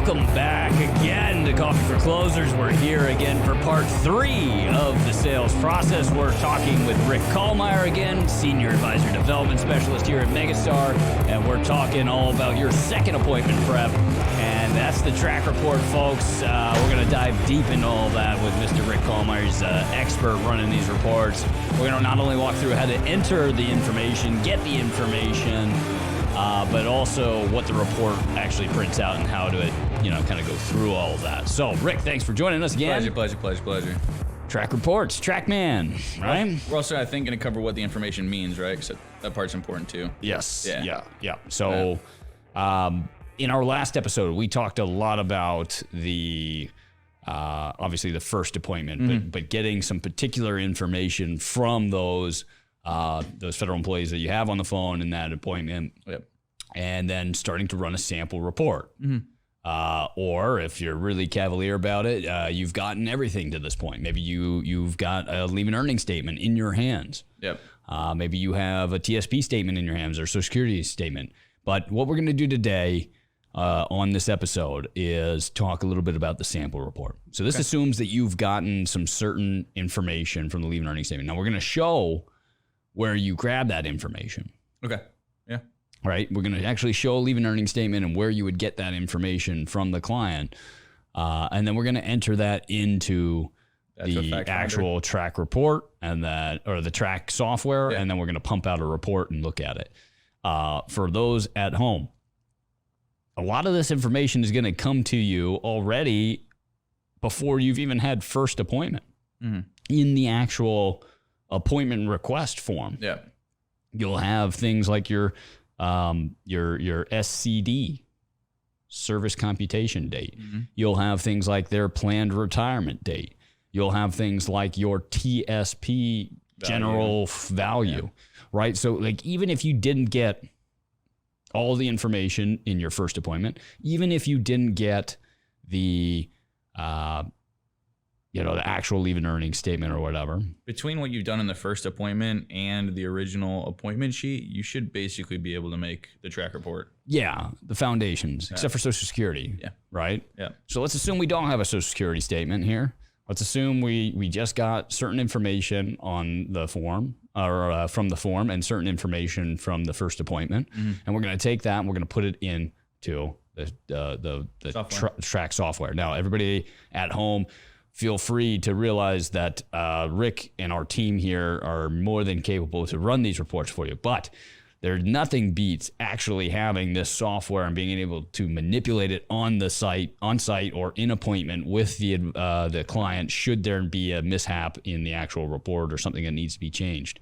Welcome back again to Coffee for Closers. We're here again for part 3 of the sales process. We're talking with Rick Kallmeyer again, Senior Advisor Development Specialist here at Megastar, and we're talking all about your second appointment prep, and that's the track report, folks. We're going to dive deep into all that with Mr. Rick Kallmeyer. He's an expert running these reports. We're going to not only walk through how to enter the information, get the information, but also what the report actually prints out and how to, kind of go through all of that. So, Rick, thanks for joining us again. Pleasure. Track reports, TrackMan, right? We're also, I think, going to cover what the information means, right? Because that part's important too. Yes. Yeah. So, in our last episode, we talked a lot about the, obviously the first appointment, but getting some particular information from those federal employees that you have on the phone in that appointment. Yep. And then starting to run a sample report. Or if you're really cavalier about it, you've gotten everything to this point. Maybe you've got a leave and earning statement in your hands. Yep. Maybe you have a TSP statement in your hands or Social Security statement. But what we're going to do today on this episode is talk a little bit about the sample report. So this assumes that you've gotten some certain information from the leave and earning statement. Now we're going to show where you grab that information. Okay. Yeah. Right? We're going to actually show a leave and earning statement and where you would get that information from the client. And then we're going to enter that into the actual track report and the track software. Yeah. And then we're going to pump out a report and look at it. For those at home, a lot of this information is going to come to you already before you've even had first appointment in the actual appointment request form. Yeah. You'll have things like your SCD, service computation date. You'll have things like their planned retirement date. You'll have things like your TSP general value, right? So like even if you didn't get all the information in your first appointment, even if you didn't get the the actual leave and earning statement or whatever. Between what you've done in the first appointment and the original appointment sheet, you should basically be able to make the track report. Yeah, the foundations, except for Social Security. Yeah. Right? Yeah. So let's assume we don't have a Social Security statement here. Let's assume we just got certain information on the form or from the form and certain information from the first appointment. And we're going to take that and we're going to put it into the track software. Now, everybody at home, feel free to realize that Rick and our team here are more than capable to run these reports for you. But there's nothing beats actually having this software and being able to manipulate it on site or in appointment with the client should there be a mishap in the actual report or something that needs to be changed.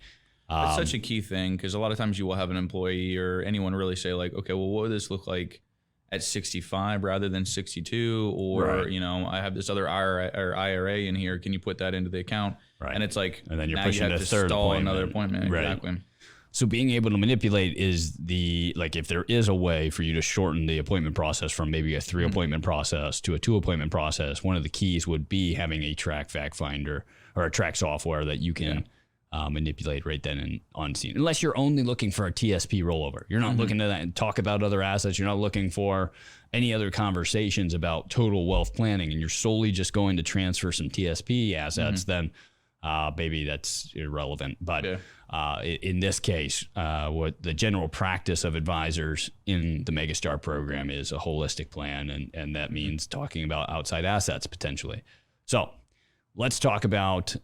That's such a key thing because a lot of times you will have an employee or anyone really say like, okay, well, what would this look like at 65 rather than 62, or right. I have this other IRA in here. Can you put that into the account? Right. And it's like, and then you're now pushing you have the to third stall appointment. Another appointment. Right. Exactly. So being able to manipulate is if there is a way for you to shorten the appointment process from maybe a 3 appointment process to a 2 appointment process, one of the keys would be having a track fact finder or a track software that you can manipulate right then and on scene. Unless you're only looking for a TSP rollover. You're not looking to that and talk about other assets. You're not looking for any other conversations about total wealth planning, and you're solely just going to transfer some TSP assets, then maybe that's irrelevant. But in this case, what the general practice of advisors in the Megastar program is a holistic plan, and that means talking about outside assets potentially. So let's talk about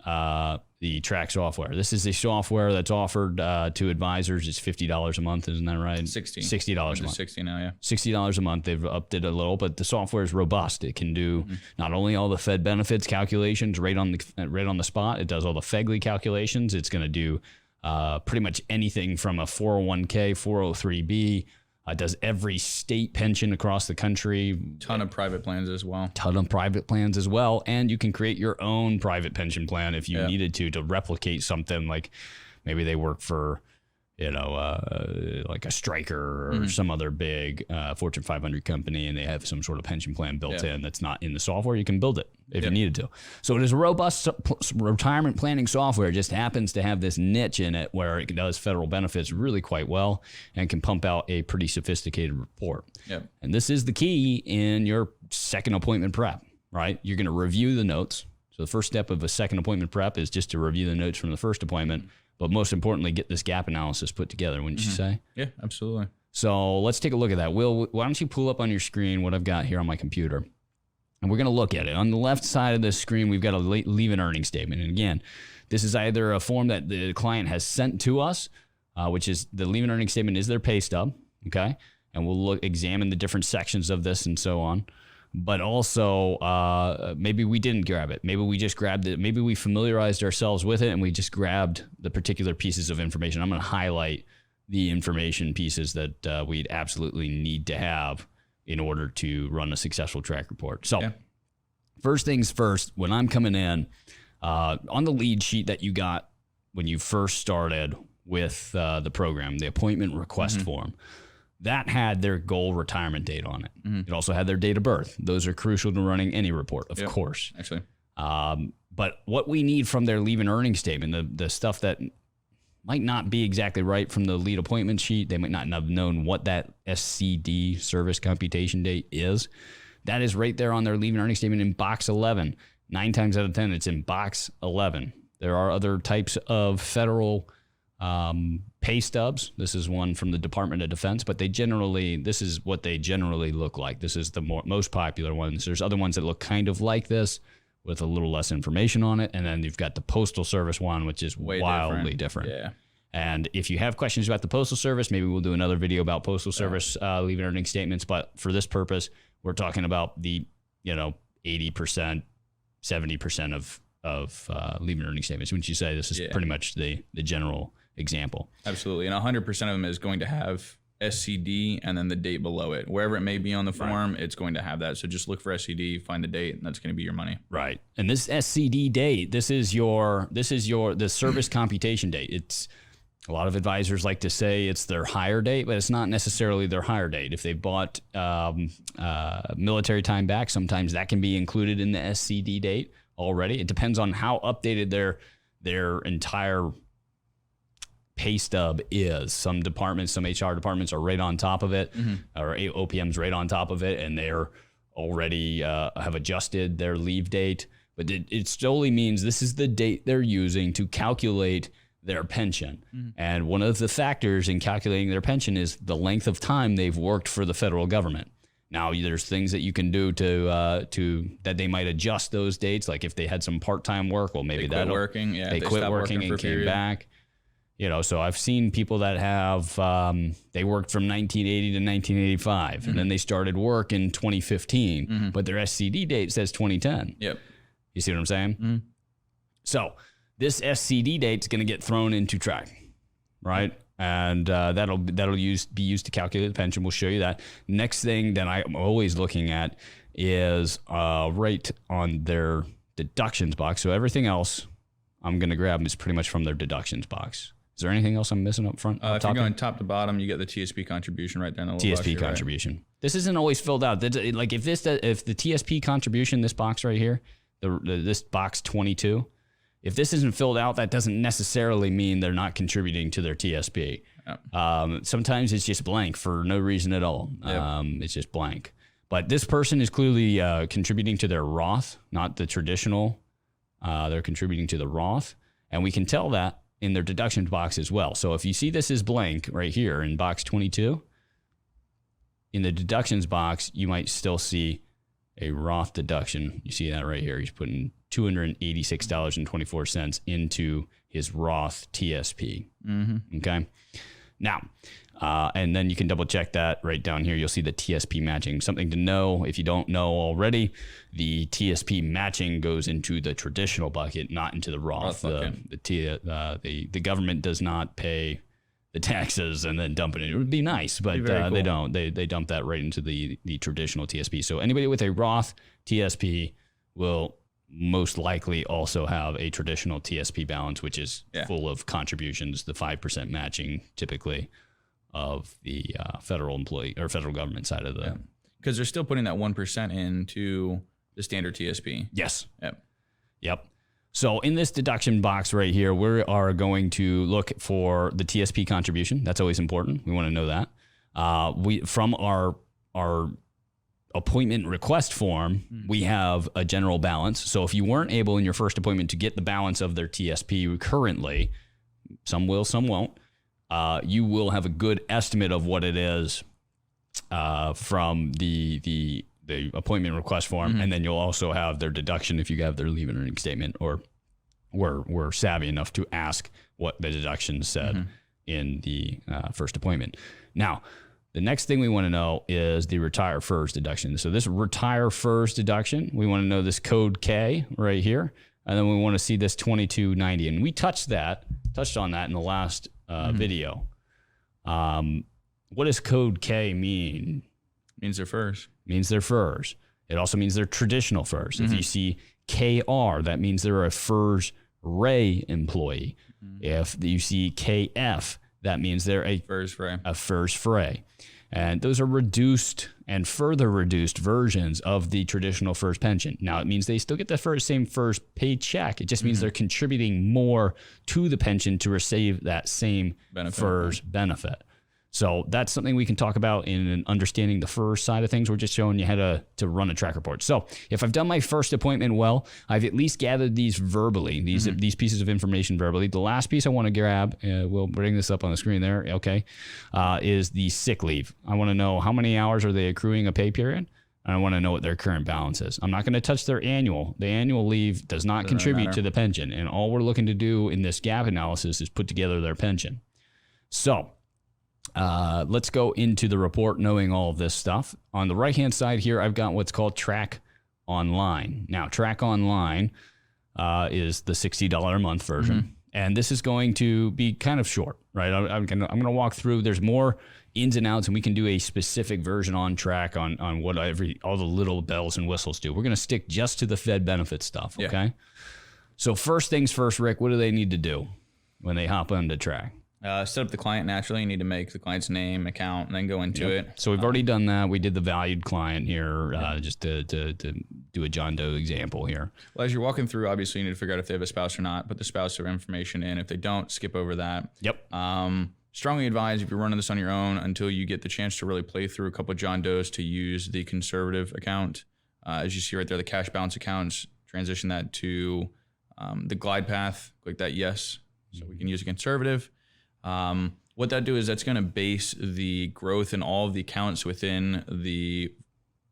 the track software. This is a software that's offered to advisors. It's $50 a month, isn't that right? $60 a month. 60 now, yeah. $60 a month. They've upped it a little, but the software is robust. It can do not only all the Fed benefits calculations right on the spot. It does all the FEGLI calculations. It's going to do pretty much anything from a 401k, 403b. It does every state pension across the country. Ton of private plans as well. And you can create your own private pension plan if you needed to replicate something like maybe they work for like a Stryker or some other big Fortune 500 company, and they have some sort of pension plan built in that's not in the software, you can build it if you needed to. So it is a robust retirement planning software. It just happens to have this niche in it where it does federal benefits really quite well and can pump out a pretty sophisticated report. Yep. And this is the key in your second appointment prep, right? You're going to review the notes. So the first step of a second appointment prep is just to review the notes from the first appointment. But most importantly, get this gap analysis put together, wouldn't you say? Yeah, absolutely. So let's take a look at that. Will, why don't you pull up on your screen what I've got here on my computer? And we're going to look at it. On the left side of the screen, we've got a leave an earning statement. And again, this is either a form that the client has sent to us, which is the leave an earning statement is their pay stub, okay? And we'll examine the different sections of this and so on. But also, maybe we didn't grab it. Maybe we just grabbed it. Maybe we familiarized ourselves with it and we just grabbed the particular pieces of information. I'm going to highlight the information pieces that we'd absolutely need to have in order to run a successful track report. So first things first, when I'm coming in, on the lead sheet that you got when you first started with the program, the appointment request form, that had their goal retirement date on it. It also had their date of birth. Those are crucial to running any report, of course. Actually. But what we need from their leave and earning statement, the stuff that might not be exactly right from the lead appointment sheet, they might not have known what that SCD, service computation date, is. That is right there on their leave and earning statement in box 11. 9 times out of 10, it's in box 11. There are other types of federal pay stubs. This is one from the Department of Defense, but this is what they generally look like. This is the most popular ones. There's other ones that look kind of like this with a little less information on it. And then you've got the Postal Service one, which is wildly different. Yeah. And if you have questions about the Postal Service, maybe we'll do another video about Postal Service leave and earning statements. But for this purpose, we're talking about the 80%, 70% of leave and earning statements. Wouldn't you say this is pretty much the general example? Absolutely. And 100% of them is going to have SCD and then the date below it. Wherever it may be on the form, it's going to have that. So just look for SCD, find the date, and that's going to be your money. Right. And this SCD date, this is the service computation date. It's a lot of advisors like to say it's their hire date, but it's not necessarily their hire date. If they bought military time back, sometimes that can be included in the SCD date already. It depends on how updated their entire pay stub is. Some departments, some HR departments are right on top of it, or OPM's right on top of it, and they're already have adjusted their leave date. But it solely means this is the date they're using to calculate their pension. And one of the factors in calculating their pension is the length of time they've worked for the federal government. Now, there's things that you can do to that they might adjust those dates. Like if they had some part-time work, well, maybe they quit working. Yeah, they quit working and came back. So I've seen people that have, they worked from 1980 to 1985, and then they started work in 2015, but their SCD date says 2010. Yep. You see what I'm saying? So this SCD date is going to get thrown into track, right? And that'll be used to calculate the pension. We'll show you that. Next thing that I'm always looking at is right on their deductions box. So everything else I'm going to grab is pretty much from their deductions box. Is there anything else I'm missing up front? If you're going top to bottom, you get the TSP contribution right there in the little box TSP contribution. Right? This isn't always filled out. Like if the TSP contribution, this box right here, this box 22, if this isn't filled out, that doesn't necessarily mean they're not contributing to their TSP. Yep. Sometimes it's just blank for no reason at all. Yep. It's just blank. But this person is clearly contributing to their Roth, not the traditional. They're contributing to the Roth, and we can tell that in their deductions box as well. So if you see this is blank right here in box 22, in the deductions box, you might still see a Roth deduction. You see that right here. He's putting $286.24 into his Roth TSP. Okay. Now, and then you can double check that right down here. You'll see the TSP matching. Something to know if you don't know already, the TSP matching goes into the traditional bucket, not into the Roth. Okay. The government does not pay the taxes and then dump it in. It would be nice, but cool. They don't. They dump that right into the traditional TSP. So anybody with a Roth TSP will most likely also have a traditional TSP balance, which is Yeah. full of contributions, the 5% matching typically of the federal employee or federal government side of the. Because they're still putting that 1% into the standard TSP. Yes. Yep. Yep. So in this deduction box right here, we are going to look for the TSP contribution. That's always important. We want to know that. From our appointment request form, we have a general balance. So if you weren't able in your first appointment to get the balance of their TSP currently, some will, some won't, you will have a good estimate of what it is from the appointment request form, and then you'll also have their deduction if you have their leave and earning statement, or were savvy enough to ask what the deduction said in the first appointment. Now, the next thing we want to know is the retire FERS deduction. So this retire FERS deduction, we want to know this code K right here, and then we want to see this 2290. And we touched on that in the last video. What does code K mean? Means they're FERS. Means they're FERS. It also means they're traditional FERS. If you see KR, that means they're a FERS Ray employee. If you see KF, that means they're a FERS Fray. A FERS Fray. And those are reduced and further reduced versions of the traditional FERS pension. Now, it means they still get the same FERS paycheck. It just means they're contributing more to the pension to receive that same FERS benefit. So that's something we can talk about in understanding the FERS side of things. We're just showing you how to run a track report. So if I've done my first appointment well, I've at least gathered these verbally, these pieces of information verbally. The last piece I want to grab, we'll bring this up on the screen there, okay, is the sick leave. I want to know how many hours are they accruing a pay period. And I want to know what their current balance is. I'm not going to touch their annual. The annual leave does not contribute to the pension. And all we're looking to do in this gap analysis is put together their pension. So let's go into the report knowing all of this stuff. On the right-hand side here, I've got what's called Track Online. Now, Track Online is the $60 a month version. And this is going to be kind of short, right? I'm going to walk through. There's more ins and outs, and we can do a specific version on Track on what all the little bells and whistles do. We're going to stick just to the Fed benefit stuff, okay? So first things first, Rick, what do they need to do when they hop onto Track? Set up the client naturally. You need to make the client's name, account, and then go into it. So we've already done that. We did the valued client here just to do a John Doe example here. Well, as you're walking through, obviously you need to figure out if they have a spouse or not. Put the spouse information in. If they don't, skip over that. Yep. Strongly advise if you're running this on your own until you get the chance to really play through a couple of John Does to use the conservative account. As you see right there, the cash balance accounts, transition that to the glide path. Click that yes. So we can use a conservative. What that do is that's going to base the growth in all of the accounts within the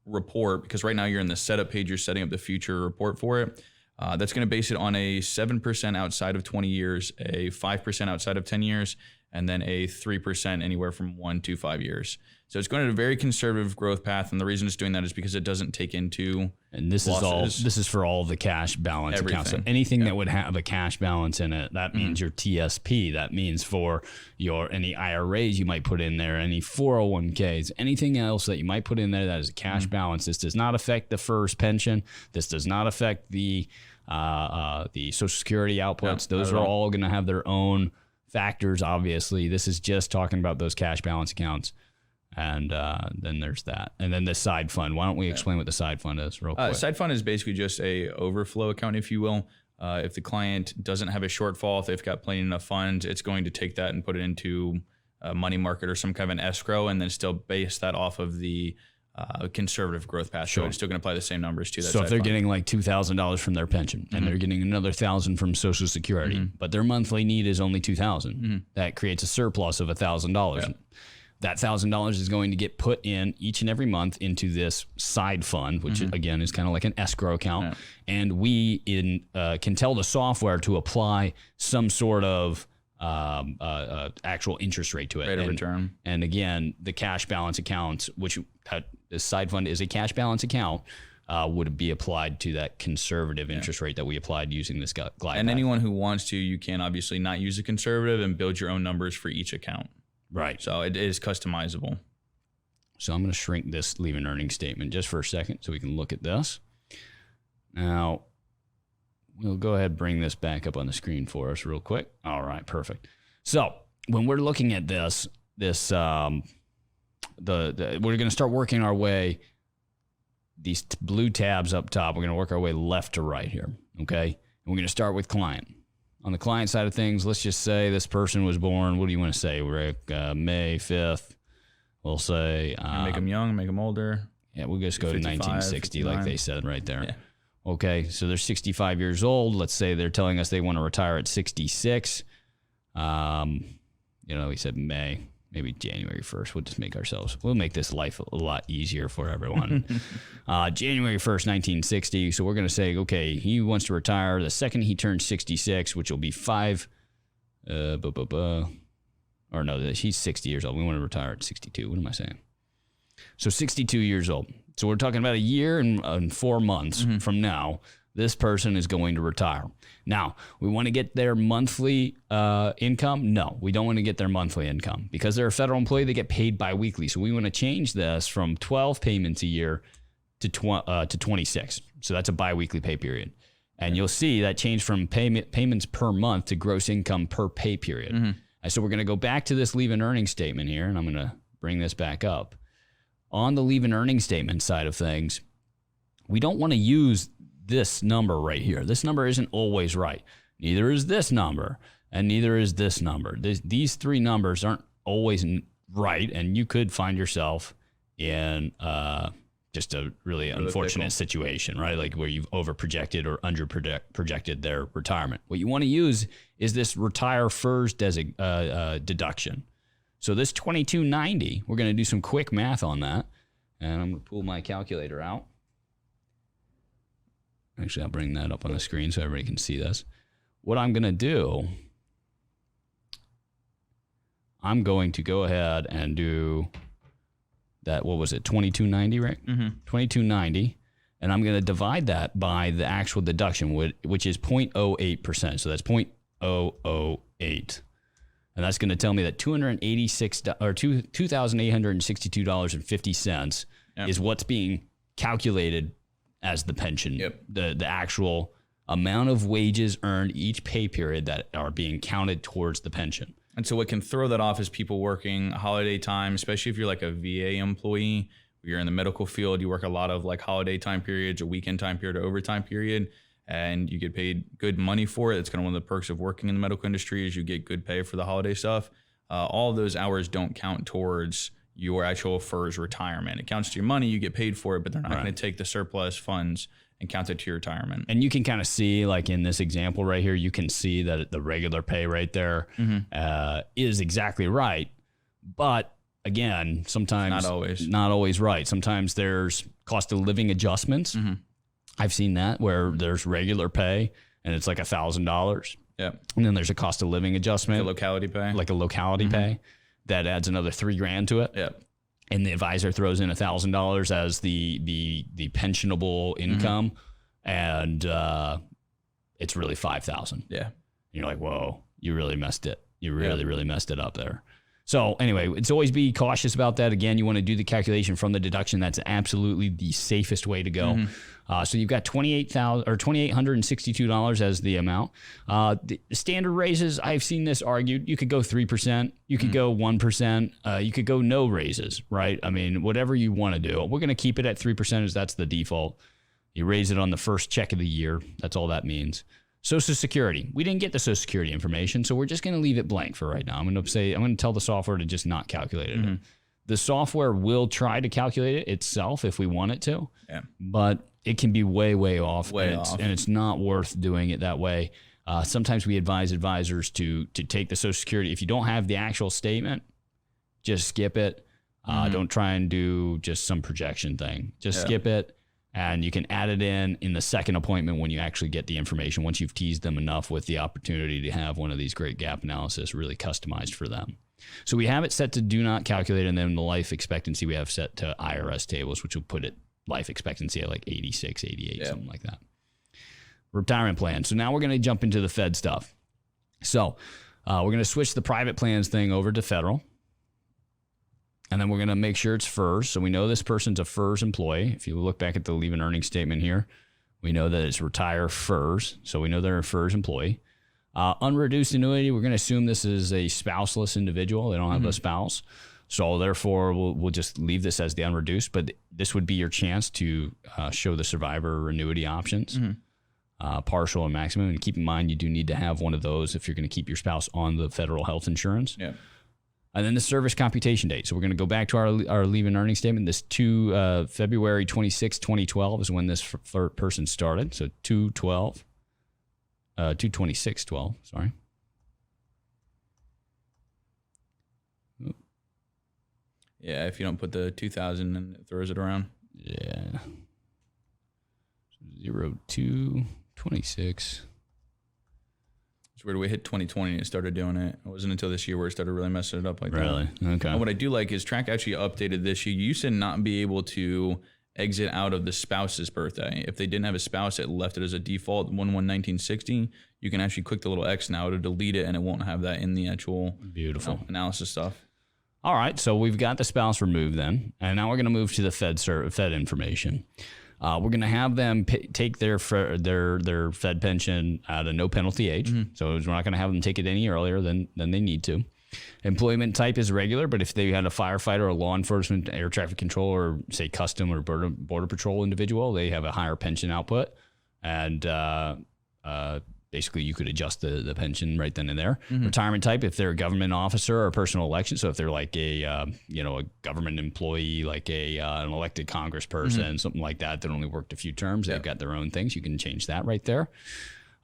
report, because right now you're in the setup page, you're setting up the future report for it. That's going to base it on a 7% outside of 20 years, a 5% outside of 10 years, and then a 3% anywhere from 1 to 5 years. So it's going at a very conservative growth path, and the reason it's doing that is because it doesn't take into losses. This is for all of the cash balance accounts. So anything that would have a cash balance in it, that means your TSP. That means for any IRAs you might put in there, any 401ks, anything else that you might put in there that is a cash balance. This does not affect the FERS pension. This does not affect the Social Security outputs. Those are all going to have their own factors, obviously. This is just talking about those cash balance accounts. And then there's that. And then the side fund. Why don't we explain what the side fund is real quick? Side fund is basically just a overflow account, if you will. If the client doesn't have a shortfall, if they've got plenty enough funds, it's going to take that and put it into a money market or some kind of an escrow, and then still base that off of the conservative growth path. Sure. So it's still going to apply the same numbers to that. So if they're getting like $2,000 from their pension and they're getting another $1,000 from Social Security, but their monthly need is only $2,000, that creates a surplus of $1,000. Yeah. That $1,000 is going to get put in each and every month into this side fund, which again is kind of like an escrow account. Yeah. And we can tell the software to apply some sort of actual interest rate to it. Rate of return. And again, the cash balance account, which the side fund is a cash balance account, would be applied to that conservative interest rate that we applied using this glide path. And anyone who wants to, you can obviously not use a conservative and build your own numbers for each account. Right. So it is customizable. So I'm going to shrink this leave and earning statement just for a second so we can look at this. Now, we'll go ahead and bring this back up on the screen for us real quick. All right, perfect. So when we're looking at this, we're going to start working our way, these blue tabs up top, we're going to work our way left to right here, okay? And we're going to start with client. On the client side of things, let's just say this person was born, what do you want to say, Rick? May 5th. We'll say... make them young, make them older. Yeah, we'll just go to 1960 59. Like they said right there. Yeah. Okay, so they're 65 years old. Let's say they're telling us they want to retire at 66. We said May, maybe January 1st. We'll make this life a lot easier for everyone. January 1st, 1960. So we're going to say, okay, he wants to retire the second he turns 66, which will be he's 60 years old. We want to retire at 62. What am I saying? So 62 years old. So we're talking about a year and 4 months from now, this person is going to retire. Now, we want to get their monthly income? No, we don't want to get their monthly income. Because they're a federal employee, they get paid biweekly. So we want to change this from 12 payments a year to 26. So that's a biweekly pay period. And you'll see that change from payments per month to gross income per pay period. And so we're going to go back to this leave and earnings statement here, and I'm going to bring this back up. On the leave and earnings statement side of things, we don't want to use this number right here. This number isn't always right. Neither is this number, and neither is this number. These three numbers aren't always right, and you could find yourself in just a really unfortunate situation, right? Like where you've over-projected or under-projected their retirement. What you want to use is this retire FERS deduction. So this $22.90, we're going to do some quick math on that. And I'm going to pull my calculator out. Actually, I'll bring that up on the screen so everybody can see this. What I'm going to do, I'm going to go ahead and do that, what was it, $22.90, right? $22.90. And I'm going to divide that by the actual deduction, which is 0.08%. So that's 0.008. And that's going to tell me that $2,862.50 is what's being calculated as the pension. The actual amount of wages earned each pay period that are being counted towards the pension. And so what can throw that off is people working holiday time, especially if you're like a VA employee, you're in the medical field, you work a lot of like holiday time periods, a weekend time period, or overtime period, and you get paid good money for it. It's kind of one of the perks of working in the medical industry is you get good pay for the holiday stuff. All of those hours don't count towards your actual FERS retirement. It counts to your money, you get paid for it, but they're not going to take the surplus funds and count it to your retirement. And you can kind of see, like in this example right here, you can see that the regular pay right there is exactly right. But again, sometimes not always right. Sometimes there's cost of living adjustments. I've seen that where there's regular pay and it's like $1,000. Yep. And then there's a cost of living adjustment. Like a locality pay. Like a locality pay that adds another $3,000 to it. Yep. And the advisor throws in $1,000 as the pensionable income, and it's really $5,000. Yeah. And you're like, whoa, you really messed it. You really messed it up there. So anyway, it's always be cautious about that. Again, you want to do the calculation from the deduction. That's absolutely the safest way to go. So you've got $2,862 as the amount. The standard raises, I've seen this argued. You could go 3%. You could go 1%. You could go no raises, right? I mean, whatever you want to do. We're going to keep it at 3% as that's the default. You raise it on the first check of the year. That's all that means. Social Security. We didn't get the Social Security information, so we're just going to leave it blank for right now. I'm going to tell the software to just not calculate it. The software will try to calculate it itself if we want it to, but it can be way off. And it's not worth doing it that way. Sometimes we advise advisors to take the Social Security. If you don't have the actual statement, just skip it. Don't try and do just some projection thing. Just skip it. And you can add it in the second appointment when you actually get the information, once you've teased them enough with the opportunity to have one of these great gap analysis really customized for them. So we have it set to do not calculate, and then the life expectancy we have set to IRS tables, which will put it life expectancy at like 86, 88, something like that. Retirement plan. So now we're going to jump into the Fed stuff. So we're going to switch the private plans thing over to federal. And then we're going to make sure it's FERS. So we know this person's a FERS employee. If you look back at the leave and earnings statement here, We know that it's retire FERS, so we know they're a FERS employee. Unreduced annuity, we're going to assume this is a spouseless individual. They don't have a spouse. So therefore, we'll just leave this as the unreduced, but this would be your chance to show the survivor annuity options, partial and maximum. And keep in mind, you do need to have one of those if you're going to keep your spouse on the federal health insurance. Yeah. And then the service computation date. So we're going to go back to our leave and earning statement. This February 26, 2012 is when this person started. So 2/26/12, sorry. Yeah, if you don't put the 2000 and it throws it around. Yeah. 02/26. It's weird. We hit 2020 and it started doing it. It wasn't until this year where it started really messing it up like that. Really? Okay. And what I do like is Track actually updated this year. You used to not be able to exit out of the spouse's birthday. If they didn't have a spouse, it left it as a default 1/1/1960. You can actually click the little X now to delete it, and it won't have that in the actual Beautiful analysis stuff. All right, so we've got the spouse removed then, and now we're going to move to the Fed information. We're going to have them take their Fed pension at a no penalty age. So we're not going to have them take it any earlier than they need to. Employment type is regular, but if they had a firefighter, a law enforcement, air traffic control, or say custom or border patrol individual, they have a higher pension output, and basically you could adjust the pension right then and there. Retirement type, if they're a government officer or a personal election, so if they're like a government employee, like an elected congressperson, something like that only worked a few terms, they've got their own things. You can change that right there.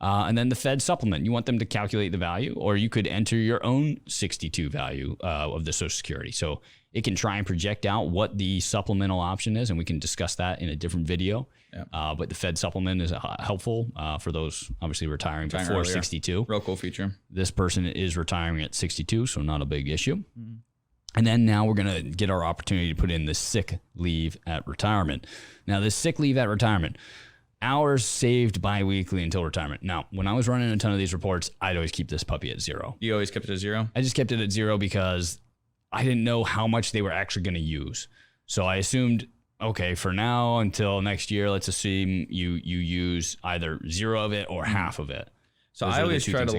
And then the Fed supplement, you want them to calculate the value, or you could enter your own 62 value of the Social Security. So it can try and project out what the supplemental option is, and we can discuss that in a different video. But the Fed supplement is helpful for those obviously retiring before earlier. 62. Real cool feature. This person is retiring at 62, so not a big issue. And then now we're going to get our opportunity to put in the sick leave at retirement. Now, this sick leave at retirement, hours saved biweekly until retirement. Now, when I was running a ton of these reports, I'd always keep this puppy at 0. You always kept it at 0? I just kept it at 0 because I didn't know how much they were actually going to use. So I assumed, okay, for now until next year, let's assume you use either 0 of it or half of it. So I always try to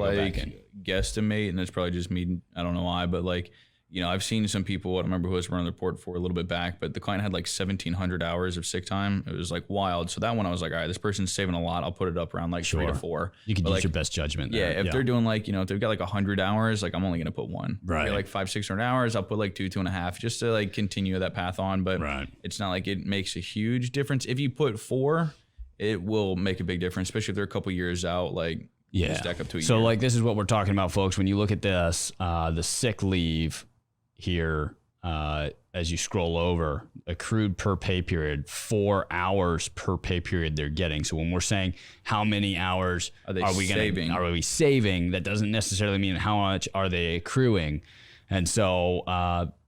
guesstimate, and it's probably just me. I don't know why, but I've seen some people, I don't remember who I was running the report for a little bit back, but the client had 1,700 hours of sick time. It was wild. So that one I was like, all right, this person's saving a lot. I'll put it up around 3 to 4. You can use your best judgment there. Yeah, if they're doing if they've got 100 hours, I'm only going to put 1. Right. If they 500-600 hours, I'll put 2.5, just to continue that path on. But it's not it makes a huge difference. If you put 4, it will make a big difference, especially if they're a couple years out, stack up to a year. So this is what we're talking about, folks. When you look at this, the sick leave here, as you scroll over, accrued per pay period, 4 hours per pay period they're getting. So when we're saying how many hours are we saving, that doesn't necessarily mean how much are they accruing. And so,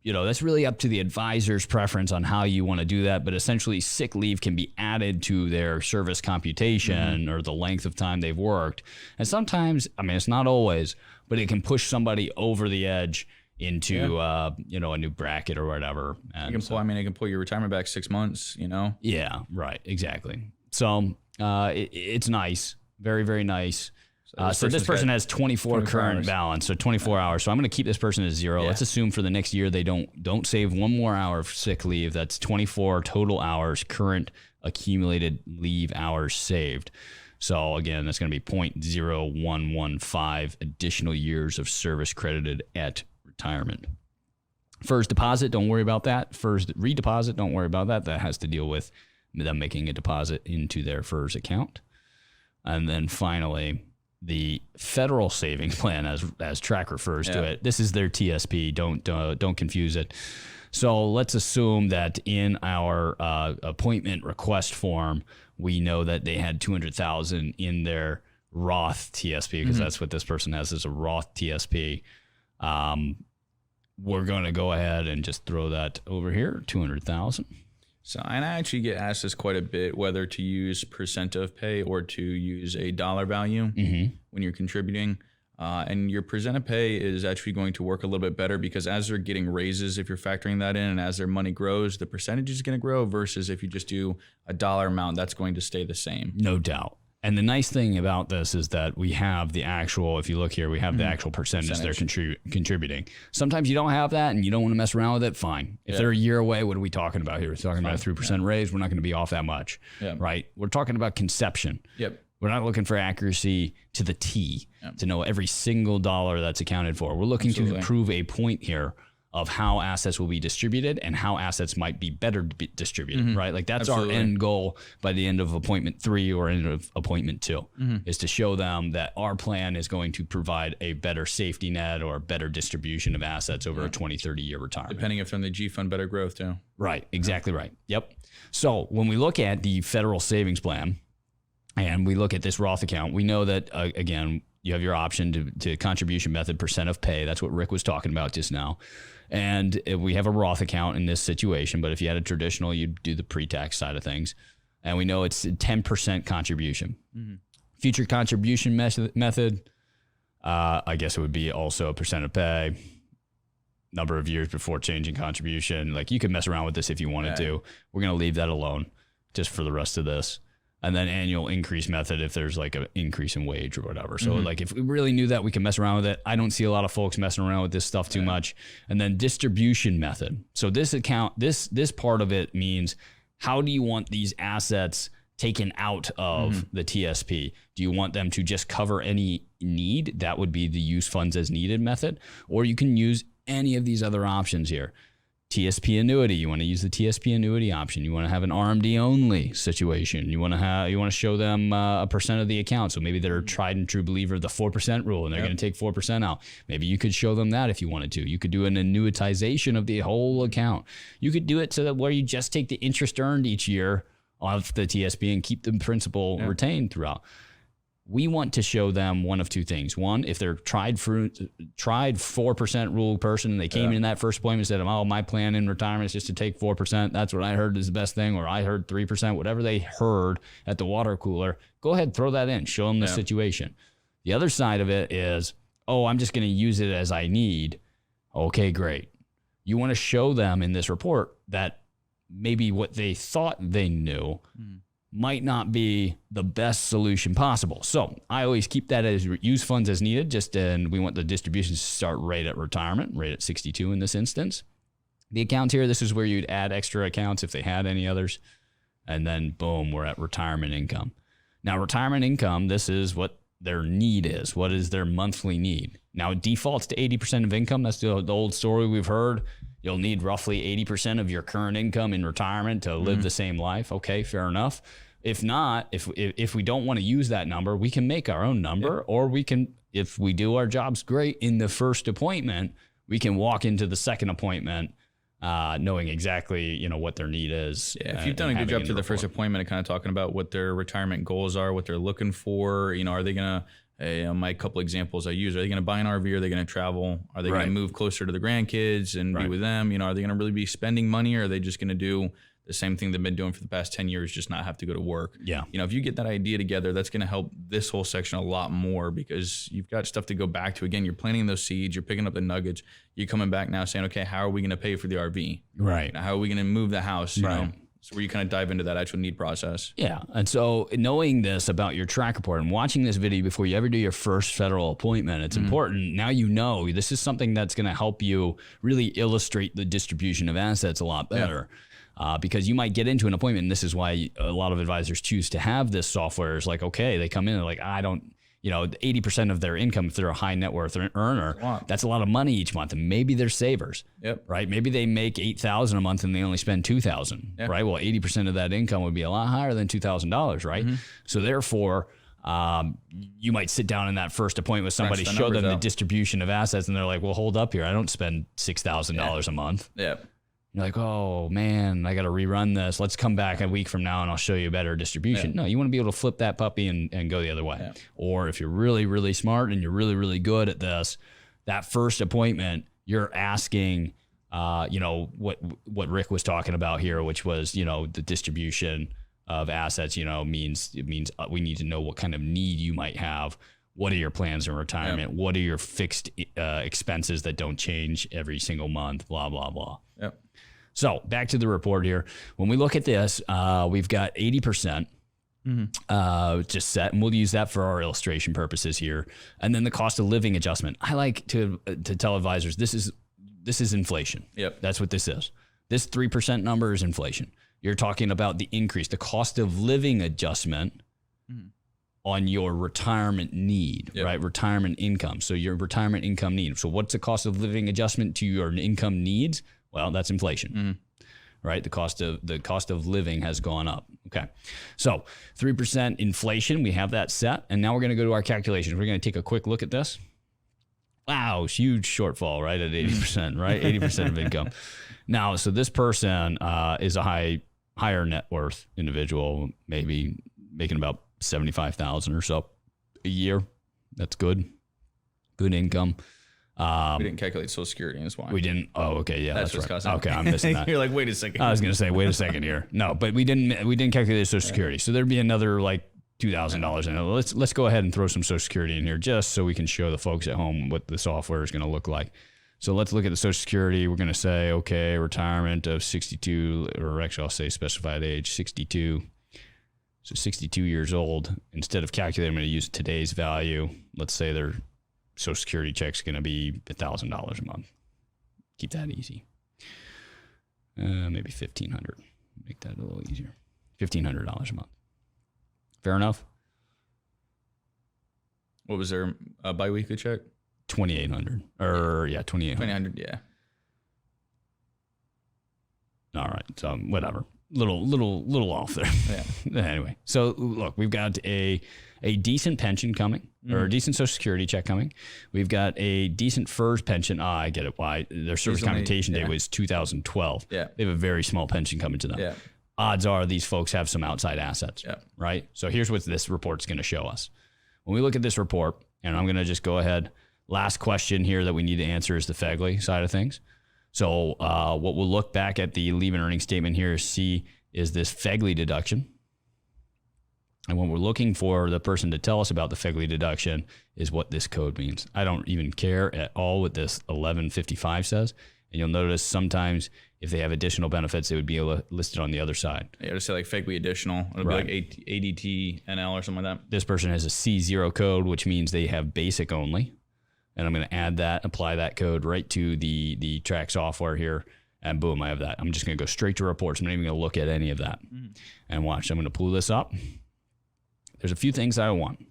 that's really up to the advisor's preference on how you want to do that. But essentially, sick leave can be added to their service computation or the length of time they've worked. And sometimes, it's not always, but it can push somebody over the edge into a new bracket or whatever. And it can pull your retirement back 6 months, Yeah, right, exactly. So it's nice, very, very nice. So this person has 24 current hours. Balance, so 24 hours. So I'm going to keep this person at 0. Let's assume for the next year they don't save 1 more hour of sick leave. That's 24 total hours, current accumulated leave hours saved. So again, that's going to be 0.0115 additional years of service credited at retirement. First deposit, don't worry about that. First redeposit, don't worry about that. That has to deal with them making a deposit into their FERS account. And then finally, the federal savings plan, as Track refers to it. This is their TSP. Don't confuse it. So let's assume that in our appointment request form, we know that they had $200,000 in their Roth TSP, because that's what this person has, is a Roth TSP. We're going to go ahead and just throw that over here, $200,000. So, and I actually get asked this quite a bit, whether to use percent of pay or to use a dollar value when you're contributing. And your percent of pay is actually going to work a little bit better because as they're getting raises, if you're factoring that in, and as their money grows, the percentage is going to grow versus if you just do a dollar amount, that's going to stay the same. No doubt. And the nice thing about this is that we have the actual, if you look here, we have the actual percentage they're contributing. Sometimes you don't have that and you don't want to mess around with it, fine. If they're a year away, what are we talking about here? We're talking about a 3% raise. We're not going to be off that much, right? We're talking about conception. Yep. We're not looking for accuracy to the T to know every single dollar that's accounted for. We're looking to prove a point here of how assets will be distributed and how assets might be better distributed, right? Like that's our end goal by the end of appointment 3 or end of appointment 2 is to show them that our plan is going to provide a better safety net or better distribution of assets over a 20, 30 year retirement. Depending if they're in the G fund, better growth too. Right, exactly right. Yep. So when we look at the federal savings plan, and we look at this Roth account, we know that, again, you have your option to contribution method, percent of pay. That's what Rick was talking about just now. And we have a Roth account in this situation, but if you had a traditional, you'd do the pre-tax side of things. And we know it's 10% contribution. Future contribution method, I guess it would be also a percent of pay, number of years before changing contribution. Like you could mess around with this if you wanted to. We're going to leave that alone just for the rest of this. And then annual increase method if there's like an increase in wage or whatever. So like if we really knew that, we can mess around with it. I don't see a lot of folks messing around with this stuff too much. And then distribution method. So this account, this part of it means how do you want these assets taken out of the TSP? Do you want them to just cover any need? That would be the use funds as needed method. Or you can use any of these other options here. TSP annuity, you want to use the TSP annuity option. You want to have an RMD only situation. You want to show them a percent of the account. So maybe they're a tried and true believer of the 4% rule and they're going to take 4% out. Maybe you could show them that if you wanted to. You could do an annuitization of the whole account. You could do it so that where you just take the interest earned each year off the TSP and keep the principal retained throughout. We want to show them one of two things. One, if they're tried 4% rule person and they came in that first appointment and said, oh, my plan in retirement is just to take 4%. That's what I heard is the best thing. Or I heard 3%, whatever they heard at the water cooler. Go ahead, throw that in. Show them the situation. The other side of it is, oh, I'm just going to use it as I need. Okay, great. You want to show them in this report that maybe what they thought they knew might not be the best solution possible. So I always keep that as use funds as needed, and we want the distributions to start right at retirement, right at 62 in this instance. The accounts here, this is where you'd add extra accounts if they had any others. And then boom, we're at retirement income. Now retirement income, this is what their need is. What is their monthly need? Now it defaults to 80% of income. That's the old story we've heard. You'll need roughly 80% of your current income in retirement to live the same life. Okay, fair enough. If not, if we don't want to use that number, we can make our own number, or we can, if we do our jobs great in the first appointment, we can walk into the second appointment knowing exactly what their need is. Yeah, if you've done a good job to the first appointment, kind of talking about what their retirement goals are, what they're looking for. Are they gonna? My couple examples I use: are they going to buy an RV? Are they going to travel? Are they going to move closer to the grandkids and be with them? Are they going to really be spending money, or are they just going to do the same thing they've been doing for the past 10 years, just not have to go to work? Yeah. If you get that idea together, that's going to help this whole section a lot more because you've got stuff to go back to. Again, you're planting those seeds, you're picking up the nuggets. You're coming back now saying, okay, how are we going to pay for the RV? Right. How are we going to move the house? You know? So where you kind of dive into that actual need process. Yeah. And so knowing this about your track report and watching this video before you ever do your first federal appointment, it's important. Now this is something that's going to help you really illustrate the distribution of assets a lot better. Because you might get into an appointment, and this is why a lot of advisors choose to have this software. Is like, okay, they come in and like, I don't, 80% of their income, if they're a high net worth earner, that's a lot of money each month. And maybe they're savers, right? Maybe they make $8,000 a month and they only spend $2,000, right? Well, 80% of that income would be a lot higher than $2,000, right? So therefore, you might sit down in that first appointment with somebody, show them the distribution of assets, and they're like, well, hold up here. I don't spend $6,000 a month. You're like, oh man, I got to rerun this. Let's come back a week from now and I'll show you a better distribution. No, you want to be able to flip that puppy and go the other way. Or if you're really, really smart and you're really, really good at this, that first appointment, you're asking, what Rick was talking about here, which was, the distribution of assets, means we need to know what kind of need you might have. What are your plans in retirement? What are your fixed expenses that don't change every single month? Blah, blah, blah. Yep. So back to the report here. When we look at this, we've got 80% just set, and we'll use that for our illustration purposes here. And then the cost of living adjustment. I like to tell advisors this is inflation. Yep. That's what this is. This 3% number is inflation. You're talking about the increase, the cost of living adjustment on your retirement need, right? Retirement income. So your retirement income need. So what's the cost of living adjustment to your income needs? Well, that's inflation, right? The cost of living has gone up. Okay. So 3% inflation, we have that set. And now we're going to go to our calculations. We're going to take a quick look at this. Wow, huge shortfall, right? At 80%, right? 80% of income. Now, so this person is a higher net worth individual, maybe making about $75,000 or so a year. That's good. Good income. We didn't calculate Social Security. That's why. We didn't. Oh, okay. Yeah, that's right. Disgusting. Okay, I'm missing that. You're like, wait a second. I was going to say, wait a second here. No, but we didn't calculate Social Security. So there'd be another like $2,000 in it. Let's go ahead and throw some Social Security in here just so we can show the folks at home what the software is going to look like. So let's look at the Social Security. We're going to say, okay, retirement of 62, or actually I'll say specified age 62. So 62 years old. Instead of calculating, I'm going to use today's value. Let's say their Social Security check's going to be $1,000 a month. Keep that easy. Maybe $1,500. Make that a little easier. $1,500 a month. Fair enough? What was their biweekly check? $2,800. Or yeah, $2,800. $2,800, yeah. All right. So whatever. Little off there. Yeah. Anyway, so look, we've got a decent pension coming, or a decent Social Security check coming. We've got a decent FERS pension. I get it. Why? Their service commutation date was 2012. Yeah. They have a very small pension coming to them. Yeah. Odds are these folks have some outside assets. Yeah. Right. So here's what this report's going to show us. When we look at this report, and I'm going to just go ahead. Last question here that we need to answer is the FEGLI side of things. So what we'll look back at the leave and earnings statement here is this FEGLI deduction. And what we're looking for the person to tell us about the FEGLI deduction is what this code means. I don't even care at all what this 1155 says. And you'll notice sometimes if they have additional benefits, it would be listed on the other side. Yeah, just say like FEGLI additional. It'll be like ADT NL or something like that. This person has a C0 code, which means they have basic only. And I'm going to add that, apply that code right to the track software here. And boom, I have that. I'm just going to go straight to reports. I'm not even going to look at any of that. And watch, I'm going to pull this up. There's a few things I want.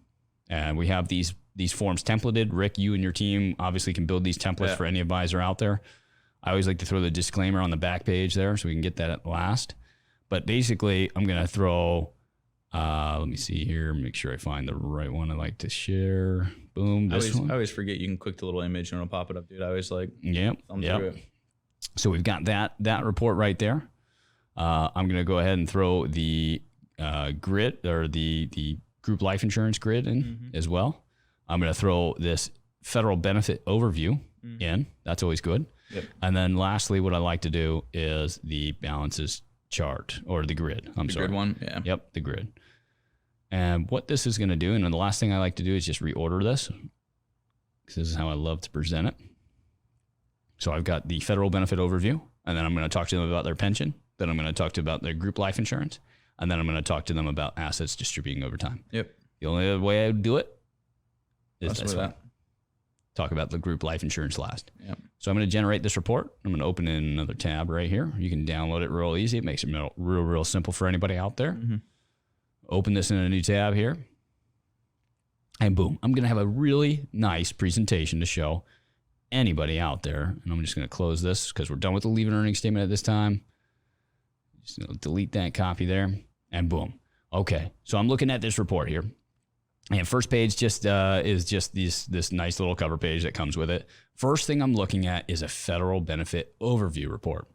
And we have these forms templated. Rick, you and your team obviously can build these templates for any advisor out there. I always like to throw the disclaimer on the back page there so we can get that at last. But basically, I'm going to throw, let me see here, make sure I find the right one I like to share. Boom, this one. I always forget you can click the little image and it'll pop it up, dude. I always like thumb through it. So we've got that report right there. I'm going to go ahead and throw the grid, or the group life insurance grid in as well. I'm going to throw this federal benefit overview in. That's always good. Yep. And then lastly, what I like to do is the balances chart, or the grid. The grid one? Yeah. Yep, the grid. And what this is going to do, and then the last thing I like to do is just reorder this, because this is how I love to present it. So I've got the federal benefit overview, and then I'm going to talk to them about their pension. Then I'm going to talk to them about their group life insurance, and then I'm going to talk to them about assets distributing over time. Yep. The only other way I would do it is this way. That. Talk about the group life insurance last. Yep. So I'm going to generate this report. I'm going to open in another tab right here. You can download it real easy. It makes it real simple for anybody out there. Open this in a new tab here. And boom, I'm going to have a really nice presentation to show anybody out there. And I'm just going to close this because we're done with the leave and earnings statement at this time. Just going to delete that copy there. And boom. Okay. So I'm looking at this report here. And first page just is just this nice little cover page that comes with it. First thing I'm looking at is a federal benefit overview report.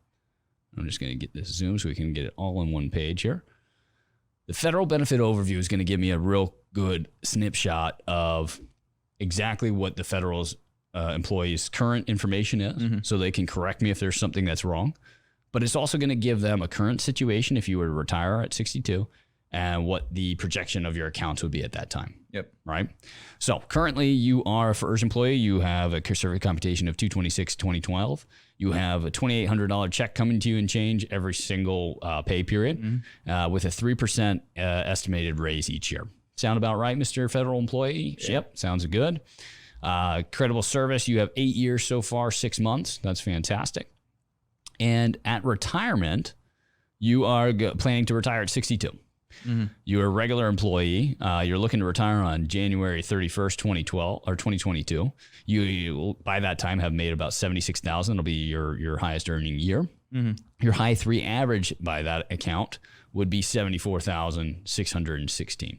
I'm just going to get this zoom so we can get it all on one page here. The federal benefit overview is going to give me a real good snapshot of exactly what the federal's employees' current information is, so they can correct me if there's something that's wrong. But it's also going to give them a current situation if you were to retire at 62 and what the projection of your accounts would be at that time. Yep. Right. So currently you are a FERS employee. You have a survey computation of 226,2012. You have a $2,800 check coming to you and change every single pay period with a 3% estimated raise each year. Sound about right, Mr. Federal Employee? Yeah. Yep. Sounds good. Credible service. You have 8 years so far, 6 months. That's fantastic. And at retirement, you are planning to retire at 62. You're a regular employee. You're looking to retire on January 31st, 2012 or 2022. You by that time have made about 76,000. It'll be your highest earning year. Your high 3 average by that account would be 74,616.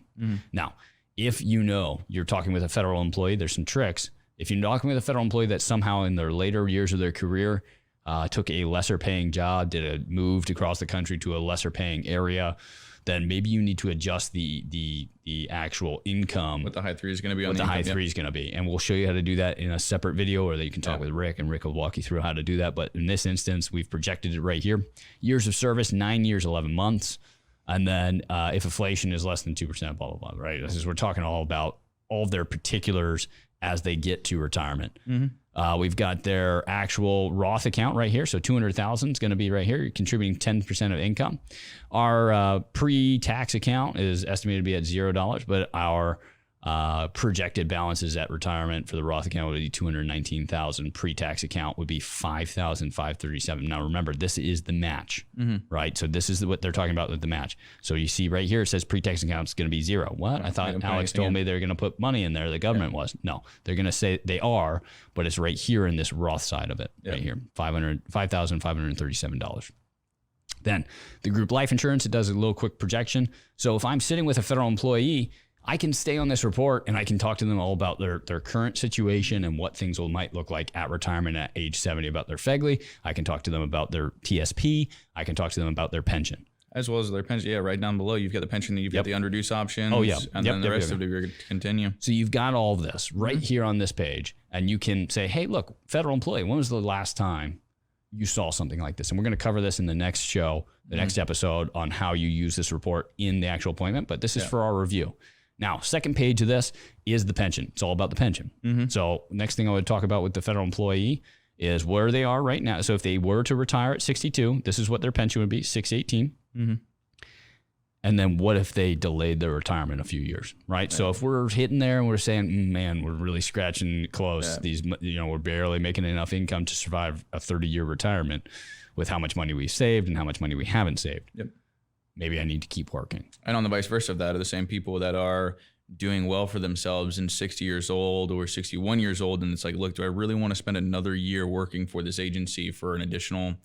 Now, if you know you're talking with a federal employee, there's some tricks. If you're talking with a federal employee that somehow in their later years of their career took a lesser paying job, moved across the country to a lesser paying area, then maybe you need to adjust the actual income. What the high 3 is going to be on what the high income, 3 is going to be. And we'll show you how to do that in a separate video, or that you can talk with Rick, and Rick will walk you through how to do that. But in this instance, we've projected it right here. Years of service, 9 years, 11 months. And then if inflation is less than 2%, blah, blah, blah, right? This is, we're talking all about all of their particulars as they get to retirement. We've got their actual Roth account right here. So 200,000 is going to be right here. You're contributing 10% of income. Our pre-tax account is estimated to be at $0, but our projected balances at retirement for the Roth account would be 219,000. Pre-tax account would be 5,537. Now remember, this is the match, right? So this is what they're talking about with the match. So you see right here, it says pre-tax account is going to be 0. What? I thought Alex told me they're going to put money in there. The government was. No, they're going to say they are, but it's right here in this Roth side of it, right here, $5,537. Then the group life insurance, it does a little quick projection. So if I'm sitting with a federal employee, I can stay on this report and I can talk to them all about their current situation and what things might look like at retirement at age 70 about their FEGLI. I can talk to them about their TSP. I can talk to them about their pension. As well as their pension. Yeah, right down below, you've got the pension, you've got the underduce options. Oh, yeah. And then the rest of it, you're going to continue. So you've got all of this right here on this page. And you can say, hey, look, federal employee, when was the last time you saw something like this? And we're going to cover this in the next show, the next episode, on how you use this report in the actual appointment. But this is for our review. Now, second page of this is the pension. It's all about the pension. So next thing I would talk about with the federal employee is where they are right now. So if they were to retire at 62, this is what their pension would be, 618. And then what if they delayed their retirement a few years, right? So if we're hitting there and we're saying, man, we're really scratching close. These, we're barely making enough income to survive a 30-year retirement with how much money we saved and how much money we haven't saved. Maybe I need to keep working. And on the vice versa of that are the same people that are doing well for themselves and 60 years old or 61 years old. And it's like, look, do I really want to spend another year working for this agency for an additional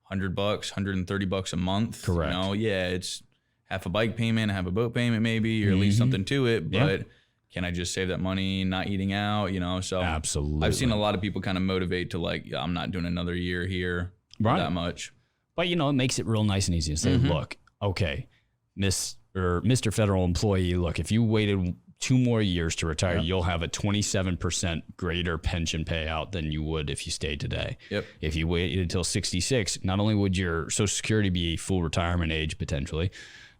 $100, $130 a month? Correct. Yeah, it's half a bike payment, half a boat payment maybe, or at least something to it. But can I just save that money not eating out, So absolutely. I've seen a lot of people kind of motivate to like, I'm not doing another year here that much. But, it makes it real nice and easy to say, look, okay, Mr. Federal Employee, look, if you waited 2 more years to retire, you'll have a 27% greater pension payout than you would if you stayed today. If you waited until 66, not only would your Social Security be full retirement age potentially,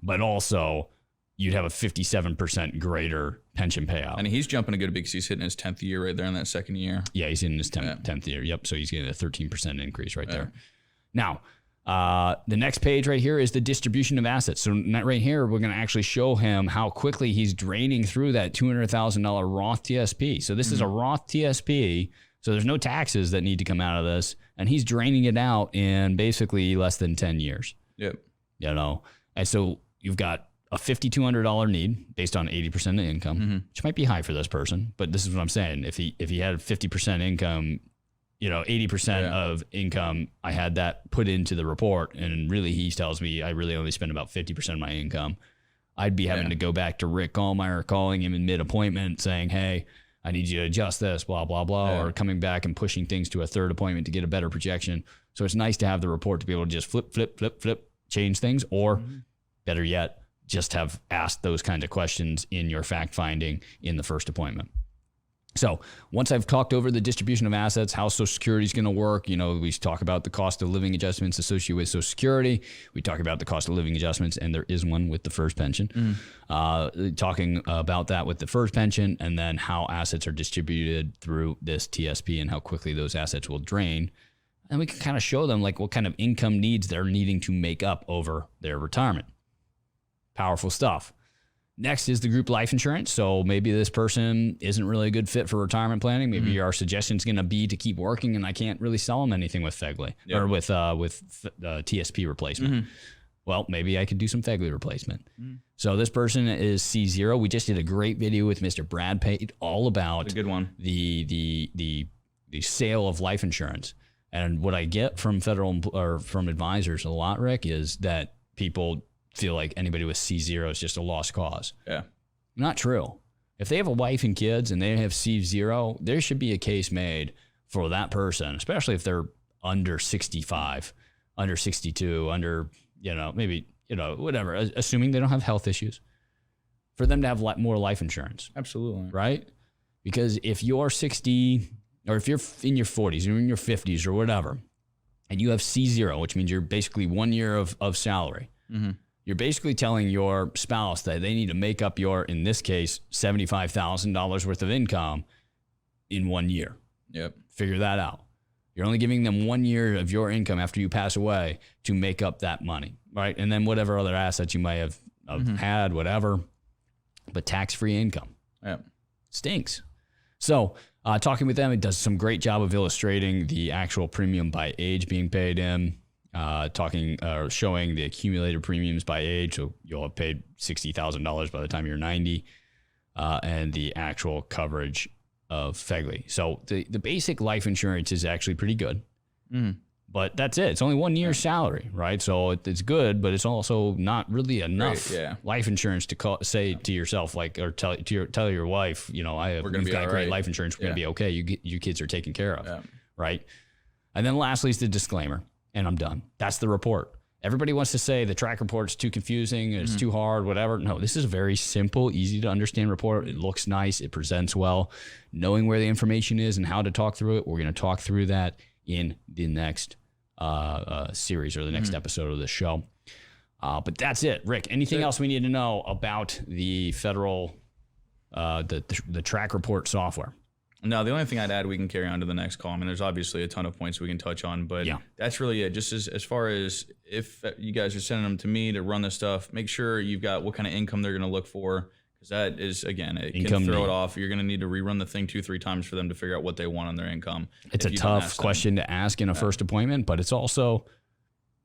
but also you'd have a 57% greater pension payout. And he's jumping a good bit because he's hitting his 10th year right there in that second year. Yeah, he's in his 10th year. Yep, so he's getting a 13% increase right there. Now, the next page right here is the distribution of assets. So right here, we're going to actually show him how quickly he's draining through that $200,000 Roth TSP. So this is a Roth TSP. So there's no taxes that need to come out of this. And he's draining it out in basically less than 10 years. And so you've got a $5,200 need based on 80% of income, which might be high for this person. But this is what I'm saying. If he had 50% income, 80% of income, I had that put into the report. And really, he tells me I really only spend about 50% of my income. I'd be having to go back to Rick Gallmeyer, calling him in mid-appointment saying, hey, I need you to adjust this, blah, blah, blah, or coming back and pushing things to a third appointment to get a better projection. So it's nice to have the report to be able to just flip, change things, or better yet, just have asked those kinds of questions in your fact finding in the first appointment. So once I've talked over the distribution of assets, how Social Security is going to work, we talk about the cost of living adjustments associated with Social Security. We talk about the cost of living adjustments, and there is one with the first pension. Talking about that with the first pension, and then how assets are distributed through this TSP and how quickly those assets will drain. And we can kind of show them like what kind of income needs they're needing to make up over their retirement. Powerful stuff. Next is the group life insurance. So maybe this person isn't really a good fit for retirement planning. Maybe our suggestion is going to be to keep working, and I can't really sell them anything with FEGLI or with TSP replacement. Well, maybe I could do some FEGLI replacement. So this person is C0. We just did a great video with Mr. Brad Pate all about a good one. The sale of life insurance. And what I get from from advisors a lot, Rick, is that people feel like anybody with C0 is just a lost cause. Yeah. Not true. If they have a wife and kids and they have C0, there should be a case made for that person, especially if they're under 65, under 62, under, maybe, whatever, assuming they don't have health issues, for them to have more life insurance. Absolutely. Right? Because if you're 60, or if you're in your 40s or in your 50s or whatever, and you have C0, which means you're basically 1 year of salary, you're basically telling your spouse that they need to make up your, in this case, $75,000 worth of income in 1 year. Yep. Figure that out. You're only giving them 1 year of your income after you pass away to make up that money, right? And then whatever other assets you might have had, whatever, but tax-free income. Yep. Stinks. So talking with them, it does some great job of illustrating the actual premium by age being paid in. Showing the accumulated premiums by age, so you'll have paid $60,000 by the time you're 90, and the actual coverage of FEGLI. So the basic life insurance is actually pretty good, but that's it. It's only 1 year's salary, right? So it's good, but it's also not really enough life insurance to say to yourself, like, or tell your wife, we've got great life insurance, we're gonna be okay. You kids are taken care of, right? And then lastly is the disclaimer. And I'm done. That's the report. Everybody wants to say the track report's too confusing, it's too hard, whatever. No, this is a very simple, easy to understand report. It looks nice. It presents well. Knowing where the information is and how to talk through it, we're going to talk through that in the next series or the next episode of the show. But that's it. Rick, anything else we need to know about the federal, the track report software? No, the only thing I'd add, we can carry on to the next call. I mean, there's obviously a ton of points we can touch on, but that's really it. Just as far as if you guys are sending them to me to run this stuff, make sure you've got what kind of income they're going to look for, because that is, again, it income can throw it off. You're going to need to rerun the thing 2-3 times for them to figure out what they want on their income. It's a tough question to ask in a first appointment, but it's also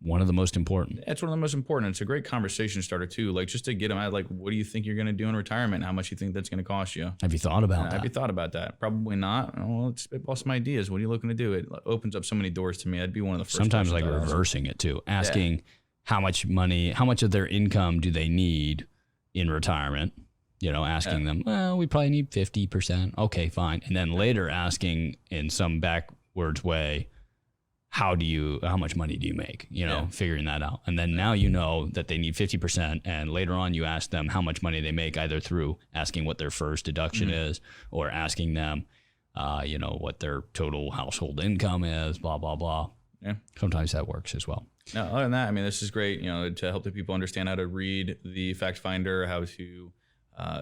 one of the most important. It's one of the most important. It's a great conversation starter too. Like, just to get them out, like, what do you think you're going to do in retirement? How much you think that's going to cost you? Have you thought about that? Have you thought about that? Probably not. Well, let's spitball some ideas. What are you looking to do? It opens up so many doors to me. That'd be one of the first. Sometimes like reversing it too, asking how much money, how much of their income do they need in retirement? Asking them, well, we probably need 50%. Okay, fine. And then later asking in some backwards way, how much money do you make? Figuring that out. And then now that they need 50%, and later on you ask them how much money they make, either through asking what their first deduction is, or asking them, what their total household income is, blah, blah, blah. Yeah. Sometimes that works as well. No, other than that, I mean, this is great, to help the people understand how to read the fact finder, how to,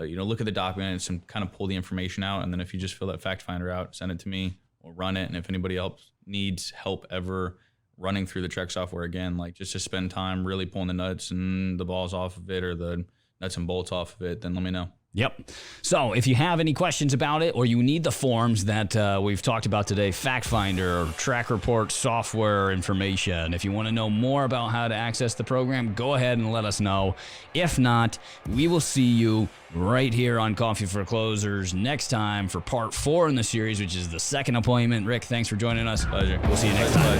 look at the documents and kind of pull the information out. And then if you just fill that fact finder out, send it to me, we'll run it. And if anybody else needs help ever running through the Trek software again, like just to spend time really pulling the nuts and the balls off of it, or the nuts and bolts off of it, then let me know. Yep. So if you have any questions about it, or you need the forms that we've talked about today, Fact Finder, Track Report software information, if you want to know more about how to access the program, go ahead and let us know. If not, we will see you right here on Coffee for Closers next time for part 4 in the series, which is the second appointment. Rick, thanks for joining us. Pleasure. We'll see you next time.